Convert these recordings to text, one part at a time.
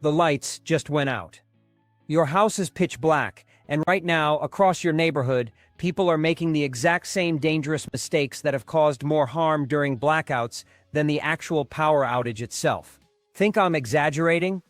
The lights just went out. Your house is pitch black, and right now, across your neighborhood, people are making the exact same dangerous mistakes that have caused more harm during blackouts than the actual power outage itself. Think I'm exaggerating?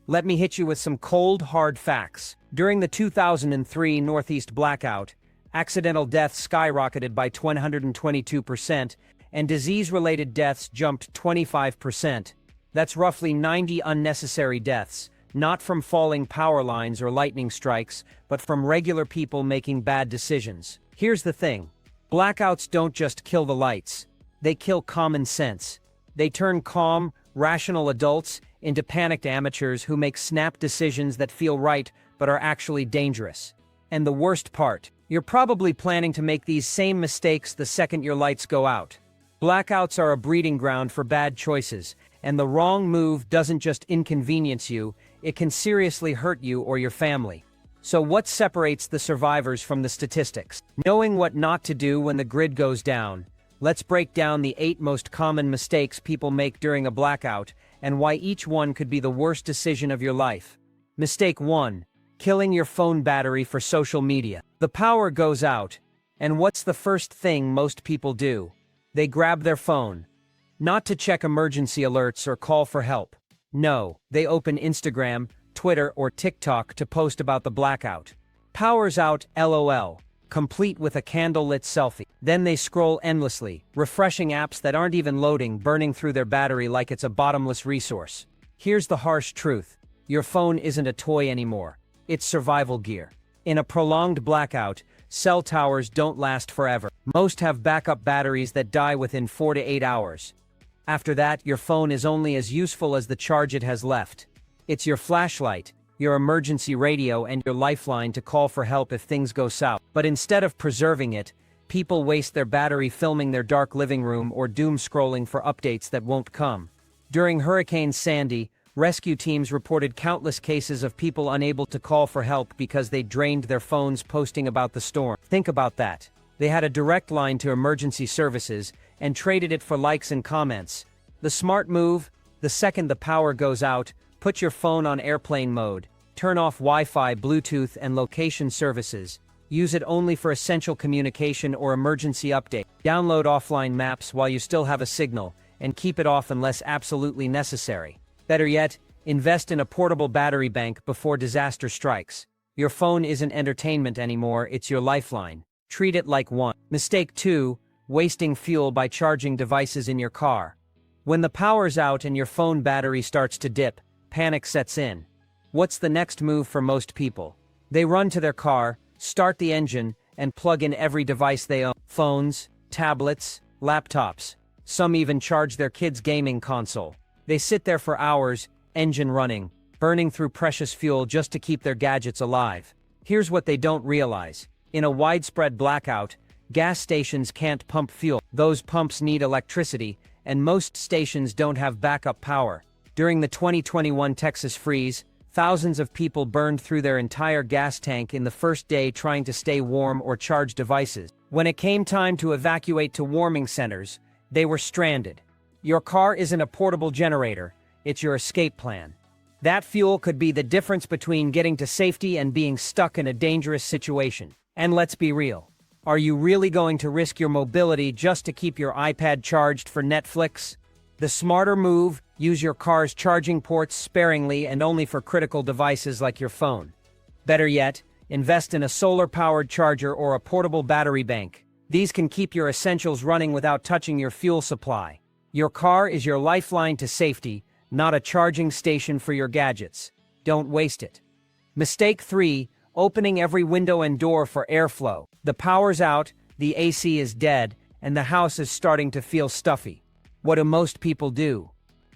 Let me hit you with some cold, hard facts. During the 2003 Northeast blackout, accidental deaths skyrocketed by 122%, and disease-related deaths jumped 25%. That's roughly 90 unnecessary deaths, not from falling power lines or lightning strikes, but from regular people making bad decisions. Here's the thing. Blackouts don't just kill the lights. They kill common sense. They turn calm, rational adults into panicked amateurs who make snap decisions that feel right but are actually dangerous. And the worst part, you're probably planning to make these same mistakes the second your lights go out. Blackouts are a breeding ground for bad choices, and the wrong move doesn't just inconvenience you, it can seriously hurt you or your family. So what separates the survivors from the statistics? Knowing what not to do when the grid goes down, let's break down the 8 most common mistakes people make during a blackout and why each one could be the worst decision of your life. Mistake 1. Killing your phone battery for social media. The power goes out, and what's the first thing most people do? They grab their phone. Not to check emergency alerts or call for help. No, they open Instagram, Twitter, or TikTok to post about the blackout. Power's out, LOL, complete with a candlelit selfie. Then they scroll endlessly, refreshing apps that aren't even loading, burning through their battery like it's a bottomless resource. Here's the harsh truth. Your phone isn't a toy anymore. It's survival gear. In a prolonged blackout, cell towers don't last forever. Most have backup batteries that die within 4 to 8 hours. After that, your phone is only as useful as the charge it has left. It's your flashlight, your emergency radio, and your lifeline to call for help if things go south. But instead of preserving it, people waste their battery filming their dark living room or doom scrolling for updates that won't come. During Hurricane Sandy, rescue teams reported countless cases of people unable to call for help because they drained their phones posting about the storm. Think about that. They had a direct line to emergency services and traded it for likes and comments. The smart move: the second the power goes out, put your phone on airplane mode, turn off Wi-Fi, Bluetooth, and location services. Use it only for essential communication or emergency update. Download offline maps while you still have a signal, and keep it off unless absolutely necessary. Better yet, invest in a portable battery bank before disaster strikes. Your phone isn't entertainment anymore, it's your lifeline. Treat it like one. Mistake 2. Wasting fuel by charging devices in your car. When the power's out and your phone battery starts to dip, panic sets in. What's the next move for most people? They run to their car, start the engine, and plug in every device they own. Phones, tablets, laptops. Some even charge their kids' gaming console. They sit there for hours, engine running, burning through precious fuel just to keep their gadgets alive. Here's what they don't realize. In a widespread blackout, gas stations can't pump fuel. Those pumps need electricity, and most stations don't have backup power. During the 2021 Texas freeze, thousands of people burned through their entire gas tank in the first day trying to stay warm or charge devices. When it came time to evacuate to warming centers, they were stranded. Your car isn't a portable generator, it's your escape plan. That fuel could be the difference between getting to safety and being stuck in a dangerous situation. And let's be real. Are you really going to risk your mobility just to keep your iPad charged for Netflix? The smarter move: use your car's charging ports sparingly and only for critical devices like your phone. Better yet, invest in a solar-powered charger or a portable battery bank. These can keep your essentials running without touching your fuel supply. Your car is your lifeline to safety, not a charging station for your gadgets. Don't waste it. Mistake 3. Opening every window and door for airflow. The power's out, the AC is dead, and the house is starting to feel stuffy. What do most people do?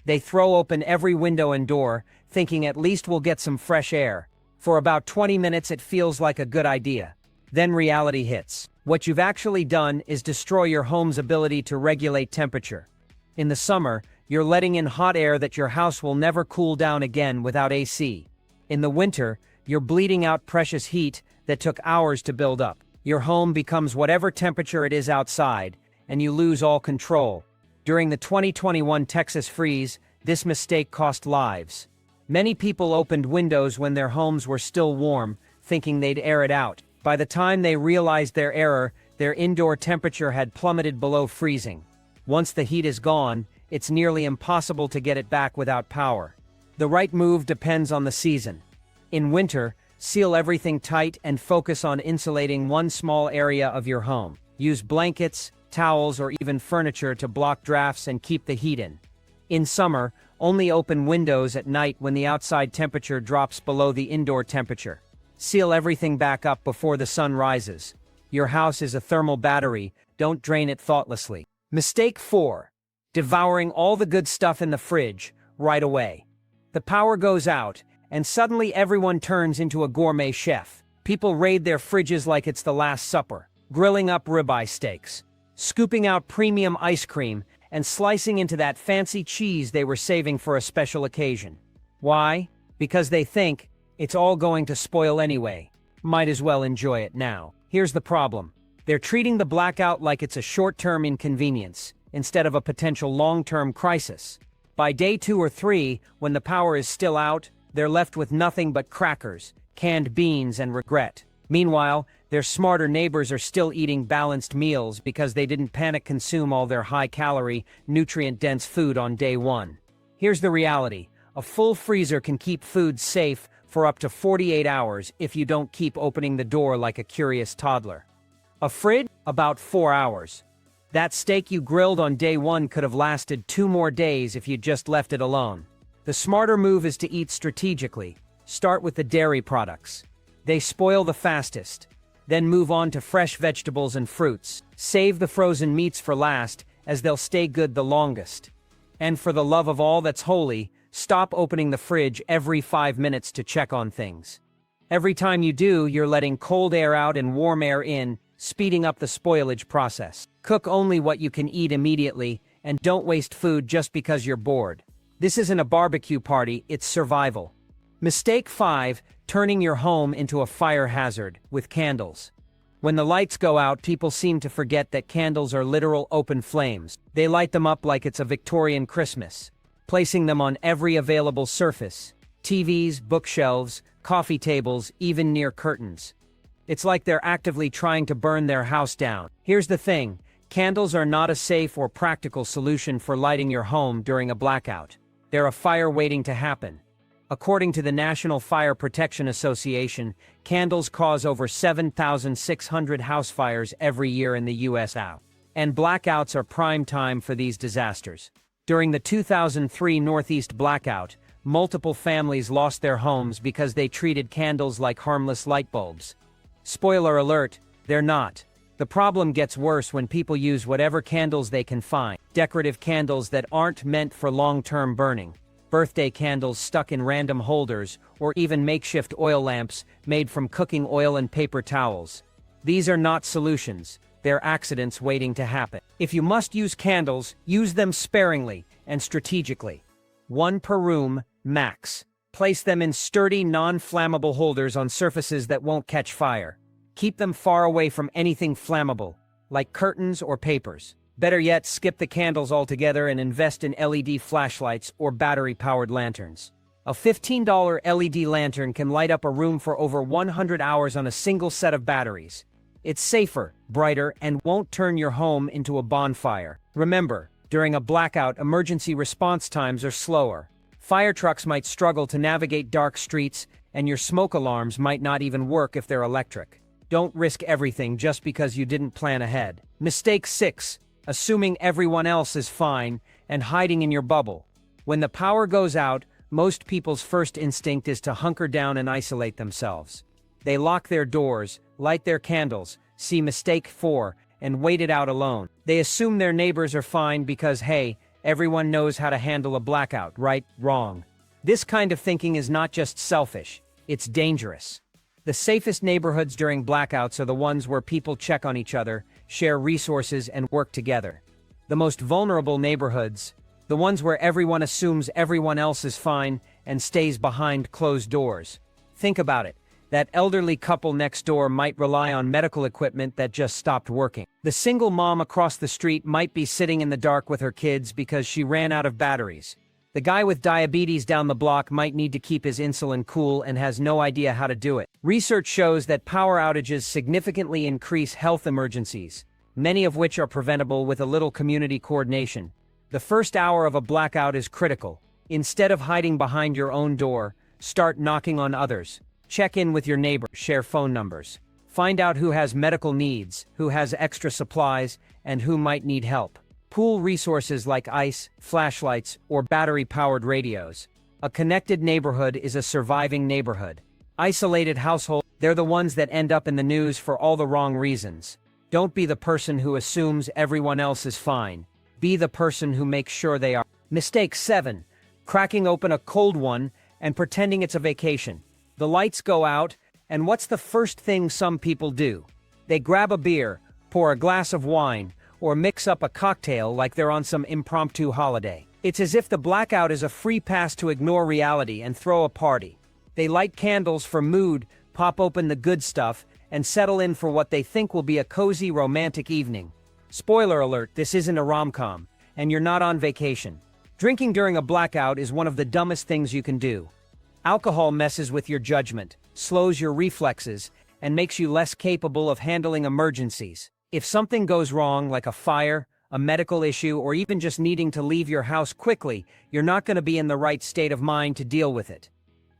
They throw open every window and door, thinking at least we'll get some fresh air. For about 20 minutes it feels like a good idea. Then reality hits. What you've actually done is destroy your home's ability to regulate temperature. In the summer, you're letting in hot air that your house will never cool down again without AC. In the winter, you're bleeding out precious heat that took hours to build up. Your home becomes whatever temperature it is outside, and you lose all control. During the 2021 Texas freeze, this mistake cost lives. Many people opened windows when their homes were still warm, thinking they'd air it out. By the time they realized their error, their indoor temperature had plummeted below freezing. Once the heat is gone, it's nearly impossible to get it back without power. The right move depends on the season. In winter, seal everything tight and focus on insulating one small area of your home. Use blankets, towels, or even furniture to block drafts and keep the heat in. In summer, only open windows at night when the outside temperature drops below the indoor temperature. Seal everything back up before the sun rises. Your house is a thermal battery, don't drain it thoughtlessly. Mistake 4. Devouring all the good stuff in the fridge right away. The power goes out, and suddenly everyone turns into a gourmet chef. People raid their fridges like it's the Last Supper, grilling up ribeye steaks, scooping out premium ice cream, and slicing into that fancy cheese they were saving for a special occasion. Why? Because they think, it's all going to spoil anyway. Might as well enjoy it now. Here's the problem. They're treating the blackout like it's a short-term inconvenience, instead of a potential long-term crisis. By day 2 or 3, when the power is still out, they're left with nothing but crackers, canned beans, and regret. Meanwhile, their smarter neighbors are still eating balanced meals because they didn't panic consume all their high-calorie, nutrient-dense food on day 1. Here's the reality. A full freezer can keep food safe for up to 48 hours if you don't keep opening the door like a curious toddler. A fridge? About 4 hours. That steak you grilled on day 1 could have lasted 2 more days if you'd just left it alone. The smarter move is to eat strategically. Start with the dairy products. They spoil the fastest. Then move on to fresh vegetables and fruits. Save the frozen meats for last, as they'll stay good the longest. And for the love of all that's holy, stop opening the fridge every 5 minutes to check on things. Every time you do, you're letting cold air out and warm air in, speeding up the spoilage process. Cook only what you can eat immediately, and don't waste food just because you're bored. This isn't a barbecue party, it's survival. Mistake 5, turning your home into a fire hazard with candles. When the lights go out, people seem to forget that candles are literal open flames. They light them up like it's a Victorian Christmas, placing them on every available surface: TVs, bookshelves, coffee tables, even near curtains. It's like they're actively trying to burn their house down. Here's the thing, candles are not a safe or practical solution for lighting your home during a blackout. They're a fire waiting to happen. According to the National Fire Protection Association, candles cause over 7,600 house fires every year in the U.S. And blackouts are prime time for these disasters. During the 2003 Northeast blackout, multiple families lost their homes because they treated candles like harmless light bulbs. Spoiler alert, they're not. The problem gets worse when people use whatever candles they can find. Decorative candles that aren't meant for long-term burning. Birthday candles stuck in random holders, or even makeshift oil lamps made from cooking oil and paper towels. These are not solutions. They're accidents waiting to happen. If you must use candles, use them sparingly and strategically. 1 per room, max. Place them in sturdy, non-flammable holders on surfaces that won't catch fire. Keep them far away from anything flammable, like curtains or papers. Better yet, skip the candles altogether and invest in LED flashlights or battery-powered lanterns. A $15 LED lantern can light up a room for over 100 hours on a single set of batteries. It's safer, brighter, and won't turn your home into a bonfire. Remember, during a blackout, emergency response times are slower. Fire trucks might struggle to navigate dark streets, and your smoke alarms might not even work if they're electric. Don't risk everything just because you didn't plan ahead. Mistake 6. Assuming everyone else is fine and hiding in your bubble. When the power goes out, most people's first instinct is to hunker down and isolate themselves. They lock their doors, light their candles, see mistake 4, and wait it out alone. They assume their neighbors are fine because, hey, everyone knows how to handle a blackout, right? Wrong. This kind of thinking is not just selfish, it's dangerous. The safest neighborhoods during blackouts are the ones where people check on each other, share resources, and work together. The most vulnerable neighborhoods, the ones where everyone assumes everyone else is fine and stays behind closed doors. Think about it. That elderly couple next door might rely on medical equipment that just stopped working. The single mom across the street might be sitting in the dark with her kids because she ran out of batteries. The The guy with diabetes down the block might need to keep his insulin cool and has no idea how to do it. Research shows that power outages significantly increase health emergencies, many of which are preventable with a little community coordination. The first hour of a blackout is critical. Instead of hiding behind your own door, start knocking on others. Check in with your neighbors, share phone numbers. Find out who has medical needs, who has extra supplies, and who might need help. Pool resources like ice, flashlights, or battery-powered radios. A connected neighborhood is a surviving neighborhood. Isolated households, they're the ones that end up in the news for all the wrong reasons. Don't be the person who assumes everyone else is fine. Be the person who makes sure they are. Mistake 7. Cracking open a cold one and pretending it's a vacation. The lights go out, and what's the first thing some people do? They grab a beer, pour a glass of wine, or mix up a cocktail like they're on some impromptu holiday. It's as if the blackout is a free pass to ignore reality and throw a party. They light candles for mood, pop open the good stuff, and settle in for what they think will be a cozy romantic evening. Spoiler alert, this isn't a rom-com, and you're not on vacation. Drinking during a blackout is one of the dumbest things you can do. Alcohol messes with your judgment, slows your reflexes, and makes you less capable of handling emergencies. If something goes wrong, like a fire, a medical issue, or even just needing to leave your house quickly, you're not going to be in the right state of mind to deal with it.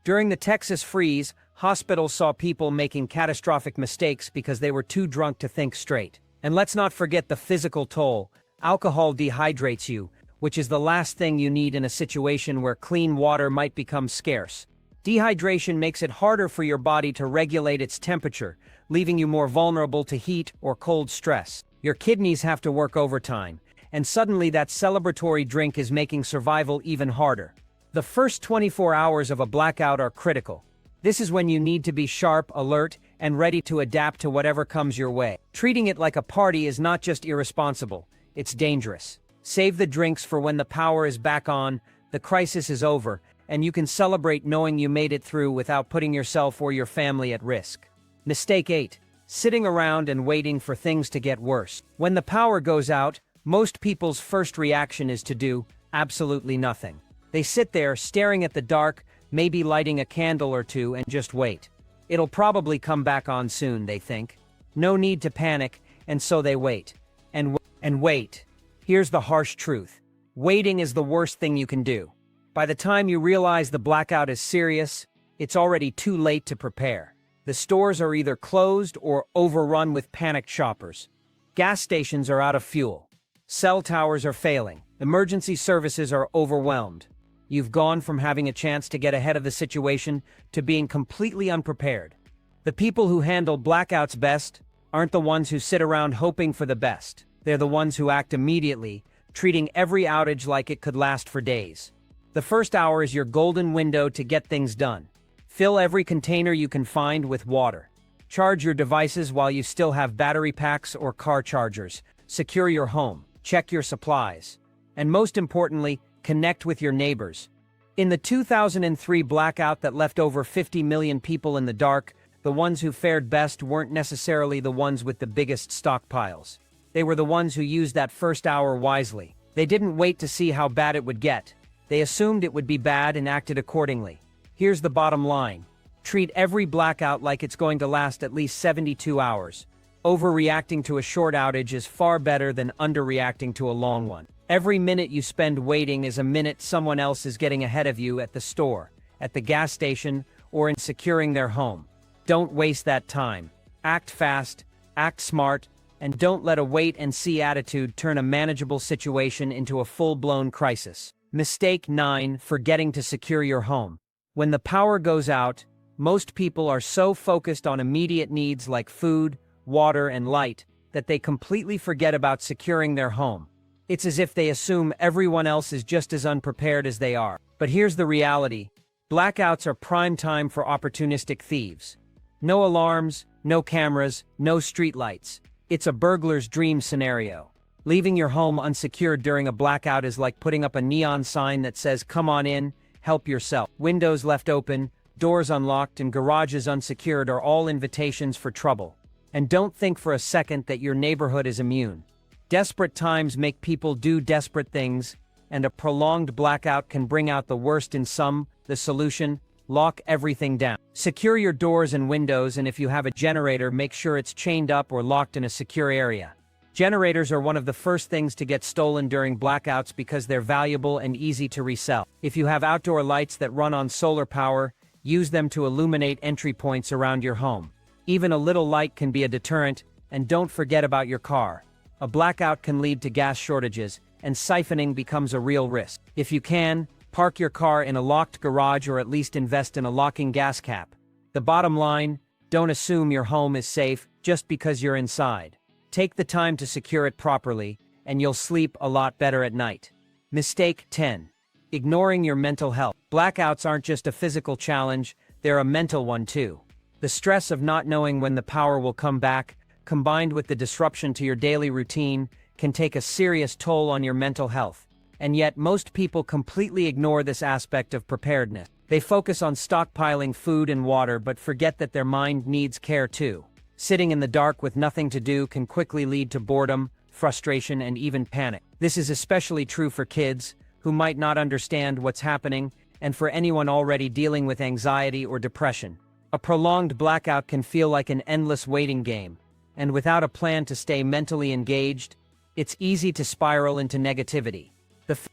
During the Texas freeze, hospitals saw people making catastrophic mistakes because they were too drunk to think straight. And let's not forget the physical toll. Alcohol dehydrates you, which is the last thing you need in a situation where clean water might become scarce. Dehydration makes it harder for your body to regulate its temperature, leaving you more vulnerable to heat or cold stress. Your kidneys have to work overtime, and suddenly that celebratory drink is making survival even harder. The first 24 hours of a blackout are critical. This is when you need to be sharp, alert, and ready to adapt to whatever comes your way. Treating it like a party is not just irresponsible, it's dangerous. Save the drinks for when the power is back on, the crisis is over, and you can celebrate knowing you made it through without putting yourself or your family at risk. Mistake 8. Sitting around and waiting for things to get worse. When the power goes out, most people's first reaction is to do absolutely nothing. They sit there staring at the dark, maybe lighting a candle or two, and just wait. It'll probably come back on soon, they think. No need to panic, and so they wait. And wait. Here's the harsh truth. Waiting is the worst thing you can do. By the time you realize the blackout is serious, it's already too late to prepare. The stores are either closed or overrun with panicked shoppers. Gas stations are out of fuel. Cell towers are failing. Emergency services are overwhelmed. You've gone from having a chance to get ahead of the situation to being completely unprepared. The people who handle blackouts best aren't the ones who sit around hoping for the best. They're the ones who act immediately, treating every outage like it could last for days. The first hour is your golden window to get things done. Fill every container you can find with water. Charge your devices while you still have battery packs or car chargers. Secure your home. Check your supplies. And most importantly, connect with your neighbors. In the 2003 blackout that left over 50 million people in the dark, the ones who fared best weren't necessarily the ones with the biggest stockpiles. They were the ones who used that first hour wisely. They didn't wait to see how bad it would get. They assumed it would be bad and acted accordingly. Here's the bottom line. Treat every blackout like it's going to last at least 72 hours. Overreacting to a short outage is far better than underreacting to a long one. Every minute you spend waiting is a minute someone else is getting ahead of you at the store, at the gas station, or in securing their home. Don't waste that time. Act fast, act smart, and don't let a wait-and-see attitude turn a manageable situation into a full-blown crisis. Mistake 9. Forgetting to secure your home. When the power goes out, most people are so focused on immediate needs like food, water, and light that they completely forget about securing their home. It's as if they assume everyone else is just as unprepared as they are. But here's the reality. Blackouts are prime time for opportunistic thieves. No alarms, no cameras, no streetlights. It's a burglar's dream scenario. Leaving your home unsecured during a blackout is like putting up a neon sign that says, "Come on in, help yourself." Windows left open, doors unlocked, and garages unsecured are all invitations for trouble. And don't think for a second that your neighborhood is immune. Desperate times make people do desperate things, and a prolonged blackout can bring out the worst in some. The solution: lock everything down. Secure your doors and windows, and if you have a generator, make sure it's chained up or locked in a secure area. Generators are one of the first things to get stolen during blackouts because they're valuable and easy to resell. If you have outdoor lights that run on solar power, use them to illuminate entry points around your home. Even a little light can be a deterrent, and don't forget about your car. A blackout can lead to gas shortages, and siphoning becomes a real risk. If you can, park your car in a locked garage or at least invest in a locking gas cap. The bottom line: don't assume your home is safe just because you're inside. Take the time to secure it properly, and you'll sleep a lot better at night. Mistake 10. Ignoring your mental health. Blackouts aren't just a physical challenge, they're a mental one too. The stress of not knowing when the power will come back, combined with the disruption to your daily routine, can take a serious toll on your mental health. And yet, most people completely ignore this aspect of preparedness. They focus on stockpiling food and water but forget that their mind needs care too. Sitting in the dark with nothing to do can quickly lead to boredom, frustration, and even panic. This is especially true for kids, who might not understand what's happening, and for anyone already dealing with anxiety or depression. A prolonged blackout can feel like an endless waiting game, and without a plan to stay mentally engaged, it's easy to spiral into negativity.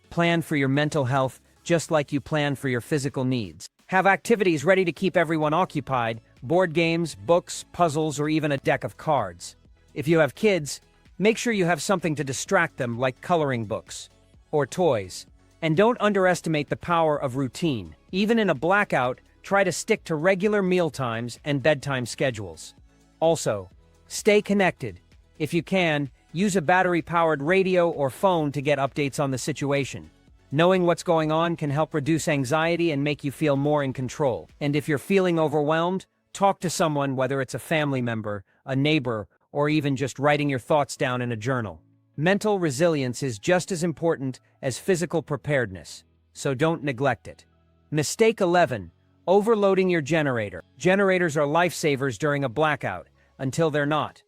Plan for your mental health just like you plan for your physical needs. Have activities ready to keep everyone occupied: board games, books, puzzles, or even a deck of cards. If you have kids, make sure you have something to distract them, like coloring books or toys. And don't underestimate the power of routine. Even in a blackout, try to stick to regular meal times and bedtime schedules. Also, stay connected. If you can, use a battery-powered radio or phone to get updates on the situation. Knowing what's going on can help reduce anxiety and make you feel more in control. And if you're feeling overwhelmed, talk to someone, whether it's a family member, a neighbor, or even just writing your thoughts down in a journal. Mental resilience is just as important as physical preparedness, so don't neglect it. Mistake 11. Overloading your generator. Generators are lifesavers during a blackout, until they're not.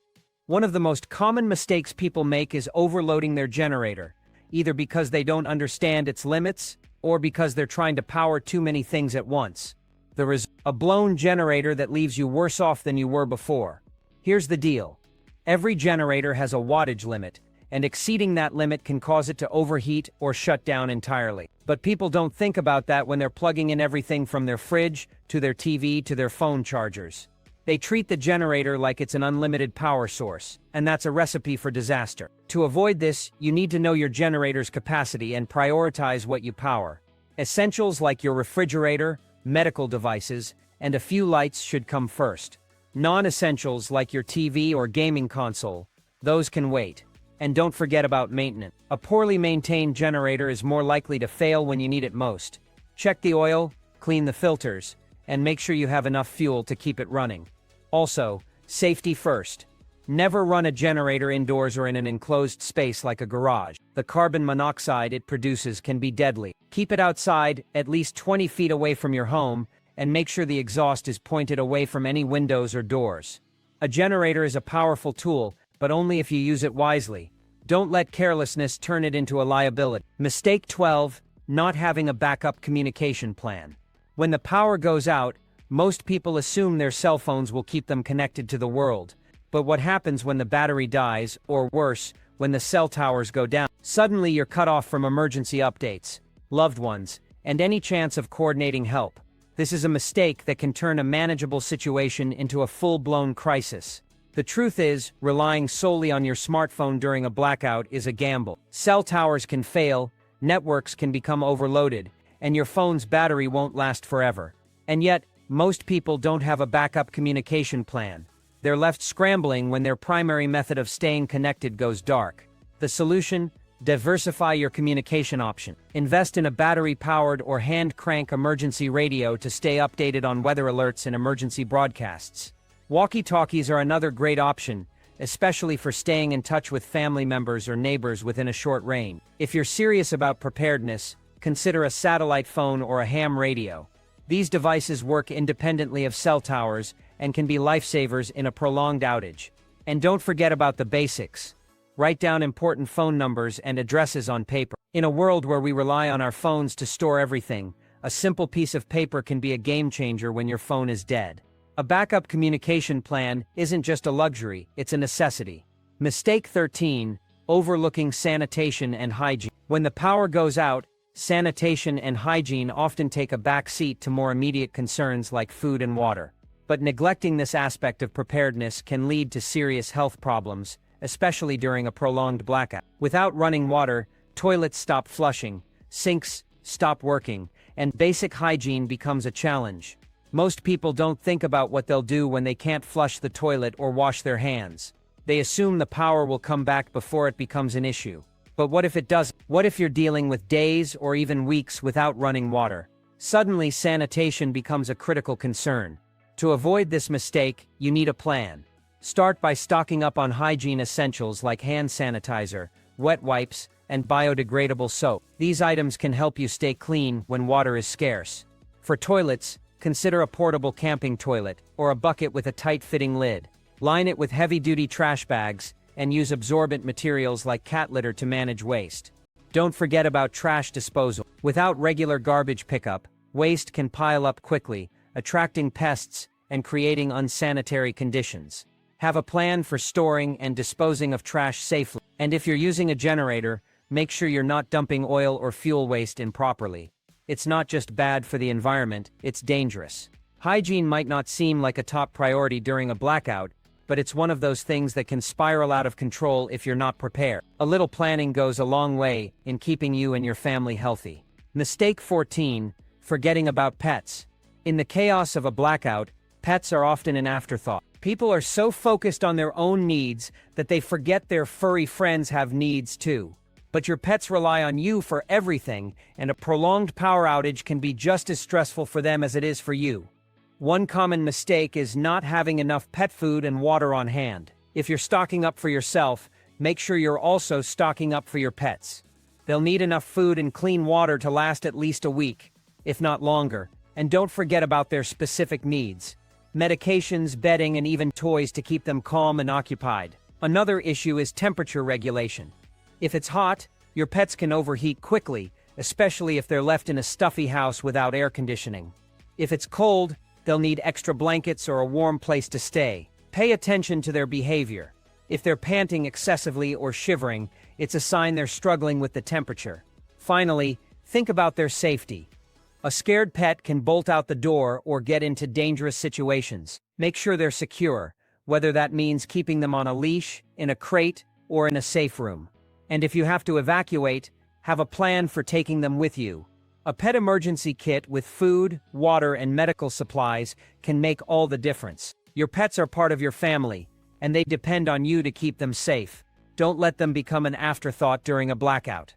One of the most common mistakes people make is overloading their generator, either because they don't understand its limits, or because they're trying to power too many things at once. There is a blown generator that leaves you worse off than you were before. Here's the deal. Every generator has a wattage limit, and exceeding that limit can cause it to overheat or shut down entirely. But people don't think about that when they're plugging in everything from their fridge, to their TV, to their phone chargers. They treat the generator like it's an unlimited power source, and that's a recipe for disaster. To avoid this, you need to know your generator's capacity and prioritize what you power. Essentials like your refrigerator, medical devices, and a few lights should come first. Non-essentials like your TV or gaming console, those can wait. And don't forget about maintenance. A poorly maintained generator is more likely to fail when you need it most. Check the oil, clean the filters, and make sure you have enough fuel to keep it running. Also, safety first. Never run a generator indoors or in an enclosed space like a garage. The carbon monoxide it produces can be deadly. Keep it outside, at least 20 feet away from your home, and make sure the exhaust is pointed away from any windows or doors. A generator is a powerful tool, but only if you use it wisely. Don't let carelessness turn it into a liability. Mistake 12. Not having a backup communication plan. When the power goes out, most people assume their cell phones will keep them connected to the world. But what happens when the battery dies, or worse, when the cell towers go down? Suddenly you're cut off from emergency updates, loved ones, and any chance of coordinating help. This is a mistake that can turn a manageable situation into a full-blown crisis. The truth is, relying solely on your smartphone during a blackout is a gamble. Cell towers can fail, networks can become overloaded, and your phone's battery won't last forever. And yet, most people don't have a backup communication plan. They're left scrambling when their primary method of staying connected goes dark. The solution? Diversify your communication option. Invest in a battery-powered or hand-crank emergency radio to stay updated on weather alerts and emergency broadcasts. Walkie-talkies are another great option, especially for staying in touch with family members or neighbors within a short range. If you're serious about preparedness, consider a satellite phone or a ham radio. These devices work independently of cell towers and can be lifesavers in a prolonged outage. And don't forget about the basics. Write down important phone numbers and addresses on paper. In a world where we rely on our phones to store everything, a simple piece of paper can be a game changer when your phone is dead. A backup communication plan isn't just a luxury, it's a necessity. Mistake 13, overlooking sanitation and hygiene. When the power goes out, sanitation and hygiene often take a back seat to more immediate concerns like food and water. But neglecting this aspect of preparedness can lead to serious health problems, especially during a prolonged blackout. Without running water, toilets stop flushing, sinks stop working, and basic hygiene becomes a challenge. Most people don't think about what they'll do when they can't flush the toilet or wash their hands. They assume the power will come back before it becomes an issue. But what if it doesn't? What if you're dealing with days or even weeks without running water? Suddenly, sanitation becomes a critical concern. To avoid this mistake, you need a plan. Start by stocking up on hygiene essentials like hand sanitizer, wet wipes, and biodegradable soap. These items can help you stay clean when water is scarce. For toilets, consider a portable camping toilet or a bucket with a tight-fitting lid. Line it with heavy-duty trash bags and use absorbent materials like cat litter to manage waste. Don't forget about trash disposal. Without regular garbage pickup, waste can pile up quickly, attracting pests and creating unsanitary conditions. Have a plan for storing and disposing of trash safely. And if you're using a generator, make sure you're not dumping oil or fuel waste improperly. It's not just bad for the environment, it's dangerous. Hygiene might not seem like a top priority during a blackout, but it's one of those things that can spiral out of control if you're not prepared. A little planning goes a long way in keeping you and your family healthy. Mistake 14, forgetting about pets. In the chaos of a blackout, pets are often an afterthought. People are so focused on their own needs that they forget their furry friends have needs too. But your pets rely on you for everything, and a prolonged power outage can be just as stressful for them as it is for you. One common mistake is not having enough pet food and water on hand. If you're stocking up for yourself, make sure you're also stocking up for your pets. They'll need enough food and clean water to last at least a week, if not longer, and don't forget about their specific needs. Medications, bedding, and even toys to keep them calm and occupied. Another issue is temperature regulation. If it's hot, your pets can overheat quickly, especially if they're left in a stuffy house without air conditioning. If it's cold, they'll need extra blankets or a warm place to stay. Pay attention to their behavior. If they're panting excessively or shivering, it's a sign they're struggling with the temperature. Finally, think about their safety. A scared pet can bolt out the door or get into dangerous situations. Make sure they're secure, whether that means keeping them on a leash, in a crate, or in a safe room. And if you have to evacuate, have a plan for taking them with you. A pet emergency kit with food, water, and medical supplies can make all the difference. Your pets are part of your family, and they depend on you to keep them safe. Don't let them become an afterthought during a blackout.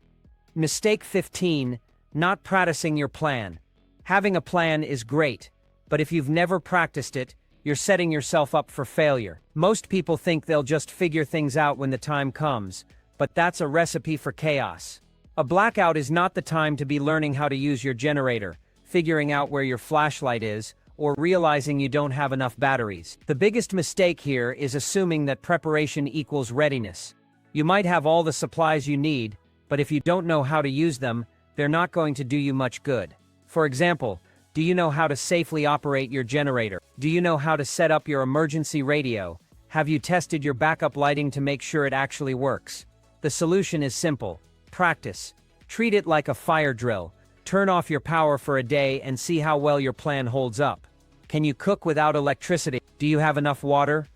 Mistake 15, not practicing your plan. Having a plan is great, but if you've never practiced it, you're setting yourself up for failure. Most people think they'll just figure things out when the time comes, but that's a recipe for chaos. A blackout is not the time to be learning how to use your generator, figuring out where your flashlight is, or realizing you don't have enough batteries. The biggest mistake here is assuming that preparation equals readiness. You might have all the supplies you need, but if you don't know how to use them, they're not going to do you much good. For example, do you know how to safely operate your generator? Do you know how to set up your emergency radio? Have you tested your backup lighting to make sure it actually works? The solution is simple. Practice. Treat it like a fire drill. Turn off your power for a day and see how well your plan holds up. Can you cook without electricity? Do you have enough water?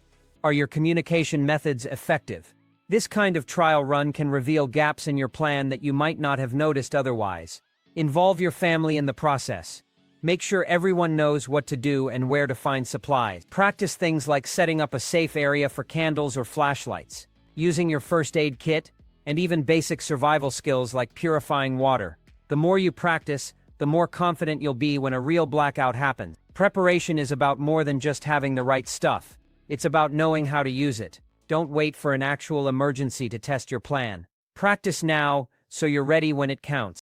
Are your communication methods effective? This kind of trial run can reveal gaps in your plan that you might not have noticed otherwise. Involve your family in the process. Make sure everyone knows what to do and where to find supplies. Practice things like setting up a safe area for candles or flashlights, using your first aid kit, and even basic survival skills like purifying water. The more you practice, the more confident you'll be when a real blackout happens. Preparation is about more than just having the right stuff. It's about knowing how to use it. Don't wait for an actual emergency to test your plan. Practice now, so you're ready when it counts.